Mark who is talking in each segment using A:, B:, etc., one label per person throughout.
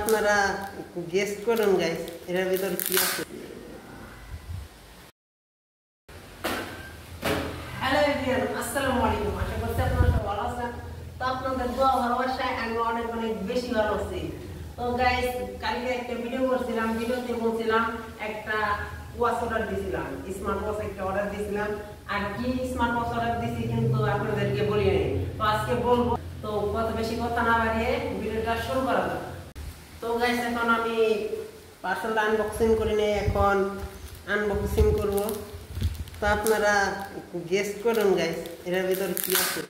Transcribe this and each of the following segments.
A: আপনারা গেস্ট করুন গাইস, এর ভিতর কি আছে। হ্যালো এভরিওয়ান, আসসালামু আলাইকুম। আশা করছি আপনারা সবাই ভালো আছেন। তো আপনাদের দোয়া ভালোবাসায় আমি অনেক বেশি ভালো আছি। তো গাইস, কালকে একটা ভিডিও করছিলাম, ভিডিওতে বলছিলাম একটা ওয়াচ অর্ডার দিয়েছিলাম, স্মার্ট ওয়াচ একটা অর্ডার দিয়েছিলাম। আর কি স্মার্ট ওয়াচ অর্ডার দিয়েছি কিন্তু আপনাদেরকে বলি নাই। তো আজকে বলবো। তো কত বেশি কথা না বাড়িয়ে ভিডিওটা শুরু করা যাক। তো গাইস, এখন আমি পার্সেলটা আনবক্সিং করে নিয়ে এখন আনবক্সিং করব। তো আপনারা গেস্ট করুন গাইস, এর ভিতর কি আছে।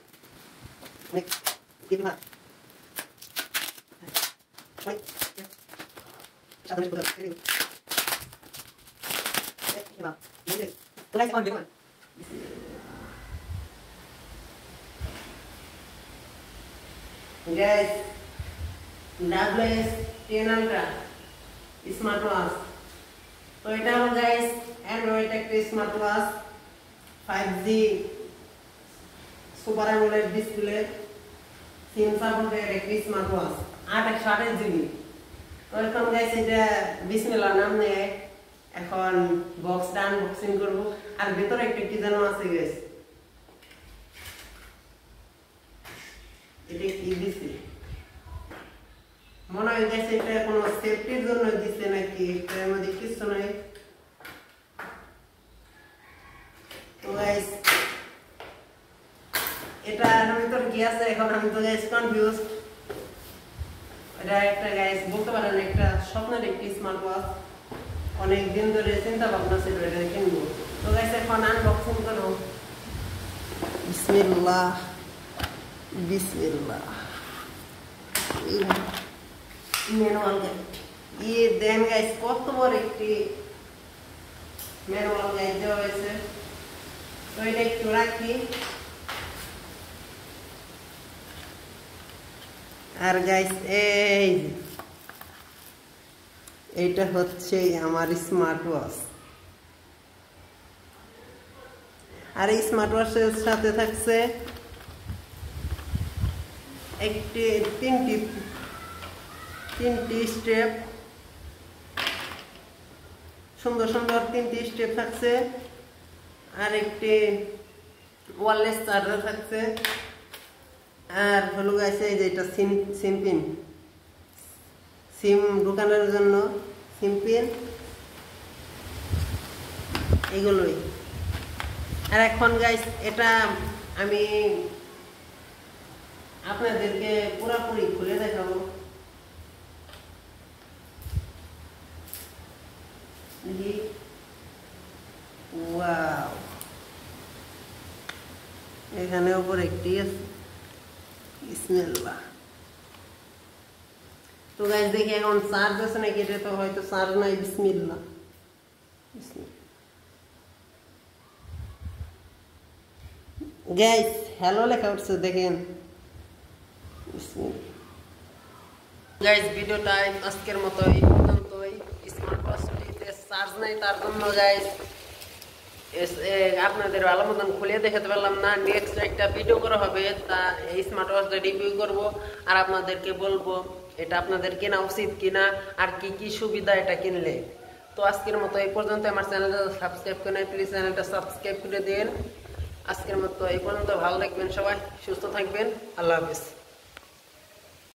A: Guys, WS10 Ultra smart watch. তো এটা হলো গাইস অ্যান্ড্রয়েড একটা smart watch, 5G super AMOLED display, SIM supported একটা স্মার্ট ওয়াচ, 828GB। তো এখন গাইস এটা বিসমিল্লাহ নাম নিয়ে এখন বক্সটা আনবক্সিং করব। আর ভিতরে একটা কি যেন আছে গাইস, এটা কি দিছে মনে হয় গেছে এটা কোনো সেফটির জন্য দিচ্ছে নাকি, এটার মধ্যে কিছু নাই। তো গাইস এটা আমি তো কি আছে এখন আমি তো গাইস কনফিউজ। এটা একটা গাইস বলতে পারেন একটা স্বপ্নের একটি স্মার্ট ওয়াচ, অনেক দিন ধরে চিন্তা ভাবনা ছিল এটা কিনবো। তো গাইস এখন আনবক্সিং করব। বিসমিল্লাহ বিসমিল্লাহ। ম্যানুয়াল গাইড, দেন গাইস কত বড় একটি ম্যানুয়াল গাইড দেওয়া হয়েছে। তো এটা একটু রাখি। আর গাইস এইটা হচ্ছে আমার স্মার্ট ওয়াচ। আর এই স্মার্ট ওয়াচের সাথে থাকছে তিনটি স্টেপ, সুন্দর সুন্দর তিনটি স্টেপ থাকছে। আর একটি ওয়্যারলেস চার্জার থাকছে। আর হলো গাইস এই যে এটা সিম পিন, সিম ঢোকানোর জন্য সিম পিন, এগুলোই। আর এখন গাইস এটা আমি আপনাদেরকে পুরোপুরি খুলে দেখাবো। ওয়াও, এখানে উপর একটি আছে। বিসমিল্লাহ। তো গাইস দেখি এখন চার্জ আছে নাকি, এটা তো হয়তো চার্জ নাই। বিসমিল্লাহ। গাইস হ্যালো লেখা উঠছে দেখেন। গাইস ভিডিওটা আজকের মতো এই পর্যন্তই। স্মার্ট ওয়াচটিতে চার্জ নাই, তার জন্য গাইস আপনাদের ভালো মতন খুলে দেখাতে পারলাম না। নেক্সট একটা ভিডিও করা হবে, তা এই স্মার্ট ওয়াচটা রিভিউ করব আর আপনাদেরকে বলবো এটা আপনাদের কেনা উচিত কিনা আর কি কি সুবিধা এটা কিনলে। তো আজকের মতো এই পর্যন্ত। আমার চ্যানেলটা সাবস্ক্রাইব করে নেই, প্লিজ চ্যানেলটা সাবস্ক্রাইব করে দিন। আজকের মতো এই পর্যন্ত। ভালো থাকবেন সবাই, সুস্থ থাকবেন। আল্লাহ হাফেজ।